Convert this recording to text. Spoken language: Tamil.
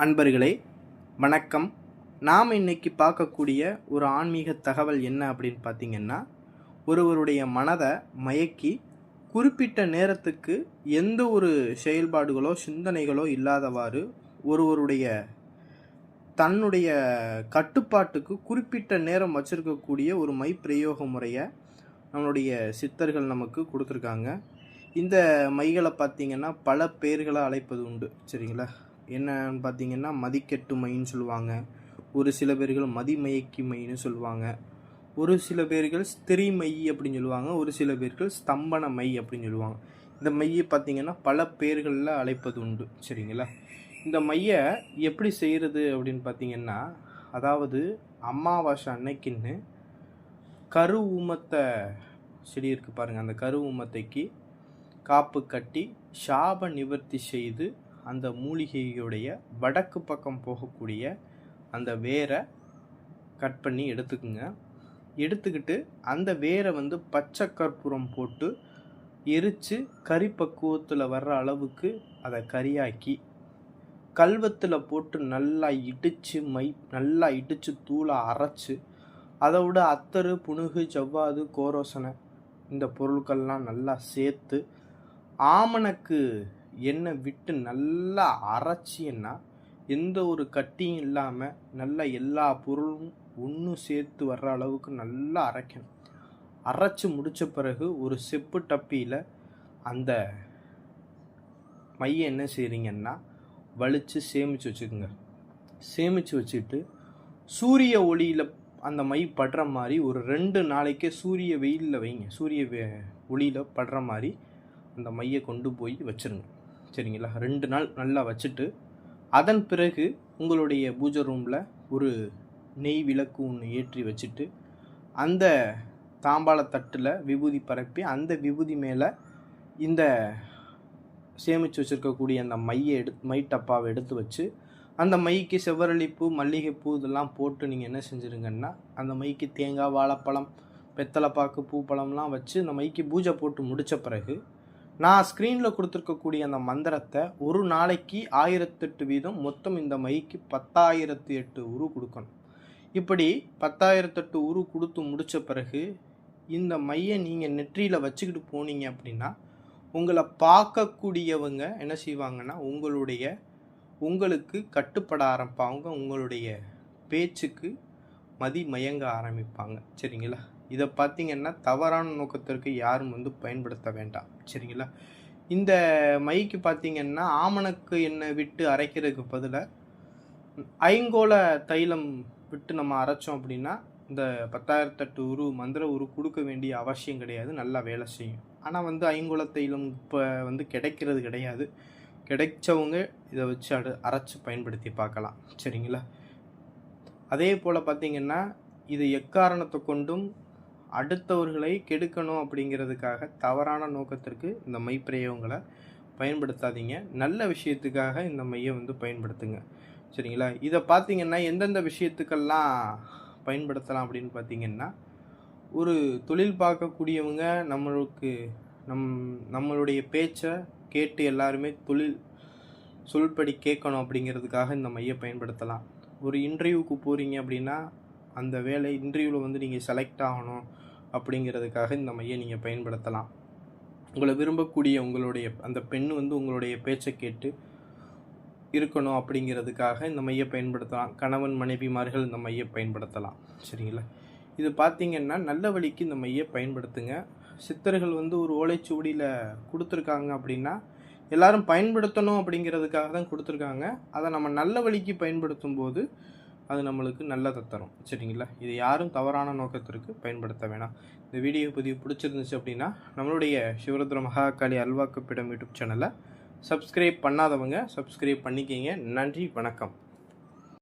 அன்பர்களே வணக்கம். நாம் இன்னைக்கு பார்க்கக்கூடிய ஒரு ஆன்மீக தகவல் என்ன அப்படின்னு பார்த்தீங்கன்னா, ஒருவருடைய மனதை மயக்கி குறிப்பிட்ட நேரத்துக்கு எந்த ஒரு செயல்பாடுகளோ சிந்தனைகளோ இல்லாதவாறு ஒருவருடைய தன்னுடைய கட்டுப்பாட்டுக்கு குறிப்பிட்ட நேரம் வச்சிருக்கக்கூடிய ஒரு மைப்பிரயோக முறையை நம்மளுடைய சித்தர்கள் நமக்கு கொடுத்துருக்காங்க. இந்த மைகளை பார்த்திங்கன்னா பல பேர்களை அழைப்பது உண்டு. சரிங்களா? என்னன்னு பார்த்தீங்கன்னா மதிக்கெட்டு மைன்னு சொல்லுவாங்க, ஒரு சில பேர்கள் மதிமயக்கி மைன்னு சொல்லுவாங்க, ஒரு சில பேர்கள் ஸ்திரி மை அப்படின்னு சொல்லுவாங்க, ஒரு சில பேர்கள் ஸ்தம்பன மை அப்படின்னு சொல்லுவாங்க. இந்த மையை பார்த்திங்கன்னா பல பேர்களில் அழைப்பது உண்டு. சரிங்களா? இந்த மையை எப்படி செய்கிறது அப்படின்னு பார்த்திங்கன்னா, அதாவது அமாவாசை அன்னைக்குன்னு கரு ஊமத்தை செடி இருக்குது பாருங்கள், அந்த கரு ஊமத்தைக்கு காப்பு கட்டி சாப நிவர்த்தி செய்து அந்த மூலிகையுடைய வடக்கு பக்கம் போகக்கூடிய அந்த வேரை கட் பண்ணி எடுத்துக்குங்க. எடுத்துக்கிட்டு அந்த வேரை பச்சை கற்பூரம் போட்டு எரித்து கறி பக்குவத்தில் வர்ற அளவுக்கு அதை கறியாக்கி கல்வத்தில் போட்டு நல்லா இடித்து தூளாக அரைச்சி அதை விட அத்தரு புணுகு ஜவ்வாது கோரோசனை இந்த பொருட்கள்லாம் நல்லா சேர்த்து ஆமணக்கு எண்ணெய் விட்டு நல்லா அரைச்சின்னா எந்த ஒரு கட்டியும் இல்லாமல் நல்லா எல்லா பொருளும் ஒன்று சேர்த்து வர்ற அளவுக்கு நல்லா அரைக்கணும். அரைச்சி முடித்த பிறகு ஒரு செப்பு டப்பியில் அந்த மையை என்ன செய்கிறீங்கன்னா வலித்து சேமித்து வச்சுக்கோங்க. சேமித்து வச்சுட்டு சூரிய ஒளியில் அந்த மை படுற மாதிரி ஒரு 2 நாளைக்கே சூரிய வெயிலில் வைங்க. சூரிய ஒளியில் படுற மாதிரி அந்த மையை கொண்டு போய் வச்சுருங்க. சரிங்களா? 2 நாள் நல்லா வச்சுட்டு அதன் பிறகு உங்களுடைய பூஜை ரூமில் ஒரு நெய் விளக்கு ஒன்று ஏற்றி வச்சுட்டு அந்த தாம்பாள தட்டில் விபூதி பரப்பி அந்த விபூதி மேலே இந்த சேமித்து வச்சுருக்கக்கூடிய அந்த மை டப்பாவை எடுத்து வச்சு அந்த மைக்கு செவ்வரளிப்பூ மல்லிகைப்பூ இதெல்லாம் போட்டு நீங்கள் என்ன செஞ்சுருங்கன்னா அந்த மைக்கு தேங்காய் வாழைப்பழம் வெத்தலைப்பாக்கு பூப்பழம்லாம் வச்சு அந்த மைக்கு பூஜை போட்டு முடித்த பிறகு நான் ஸ்க்ரீனில் கொடுத்துருக்கக்கூடிய அந்த மந்திரத்தை ஒரு நாளைக்கு 1008 வீதம் மொத்தம் இந்த மைக்கு 10,008 உரு கொடுக்கணும். இப்படி 10,008 உரு கொடுத்து முடித்த பிறகு இந்த மையை நீங்கள் நெற்றியில் வச்சுக்கிட்டு போனீங்க அப்படின்னா உங்களை பார்க்கக்கூடியவங்க என்ன செய்வாங்கன்னா உங்களுக்கு கட்டுப்பட ஆரம்பிப்பாங்க, உங்களுடைய பேச்சுக்கு மயங்க ஆரம்பிப்பாங்க. சரிங்களா? இதை பார்த்திங்கன்னா தவறான நோக்கத்திற்கு யாரும் பயன்படுத்த வேண்டாம். சரிங்களா? இந்த மைக்கு பார்த்திங்கன்னா ஆமணக்கு எண்ணெய் விட்டு அரைக்கிறதுக்கு பதிலாக ஐங்கோல தைலம் விட்டு நம்ம அரைச்சோம் அப்படின்னா இந்த 10,008 உரு மந்திர உரு கொடுக்க வேண்டிய அவசியம் கிடையாது, நல்லா வேலை செய்யும். ஆனால் ஐங்கோல தைலம் இப்போ கிடைக்கிறது கிடையாது. கிடைச்சவங்க இதை வச்சு அரைச்சி பயன்படுத்தி பார்க்கலாம். சரிங்களா? அதே போல் பார்த்திங்கன்னா இது எக்காரணத்தை கொண்டும் அடுத்தவர்களை கெடுக்கணும் அப்படிங்கிறதுக்காக தவறான நோக்கத்திற்கு இந்த மை பிரயோகங்களை பயன்படுத்தாதீங்க. நல்ல விஷயத்துக்காக இந்த மையை பயன்படுத்துங்க. சரிங்களா? இதை பார்த்திங்கன்னா எந்தெந்த விஷயத்துக்கெல்லாம் பயன்படுத்தலாம் அப்படின்னு பார்த்திங்கன்னா, ஒரு தொழில் பார்க்கக்கூடியவங்க நம்மளுடைய பேச்சை கேட்டு எல்லாருமே தொழில் சொல்படி கேட்கணும் அப்படிங்கிறதுக்காக இந்த மையை பயன்படுத்தலாம். ஒரு இன்டர்வியூக்கு போகிறீங்க அப்படின்னா அந்த வேலை இன்டர்வியூவில் நீங்கள் செலக்ட் ஆகணும் அப்படிங்கிறதுக்காக இந்த மையை நீங்கள் பயன்படுத்தலாம். உங்களை விரும்பக்கூடிய உங்களுடைய அந்த பெண் உங்களுடைய பேச்சை கேட்டு இருக்கணும் அப்படிங்கிறதுக்காக இந்த மையை பயன்படுத்தலாம். கணவன் மனைவிமார்கள் இந்த மையை பயன்படுத்தலாம். சரிங்களா? இது பார்த்திங்கன்னா நல்ல வழிக்கு இந்த மையை பயன்படுத்துங்க. சித்தர்கள் ஒரு ஓலைச்சுவடியில் கொடுத்துருக்காங்க அப்படின்னா எல்லாரும் பயன்படுத்தணும் அப்படிங்கிறதுக்காக தான் கொடுத்துருக்காங்க. அதை நம்ம நல்ல வழிக்கு பயன்படுத்தும் போது அது நம்மளுக்கு நல்லதை தரும். சரிங்களா? இது யாரும் தவறான நோக்கத்திற்கு பயன்படுத்த வேணாம். இந்த வீடியோ பதிவு பிடிச்சிருந்துச்சு அப்படின்னா நம்மளுடைய சிவருத்ர மகாகாளி அல்வாக்குப்பிடம் யூடியூப் சேனலை சப்ஸ்கிரைப் பண்ணாதவங்க சப்ஸ்கிரைப் பண்ணிக்கிங்க. நன்றி, வணக்கம்.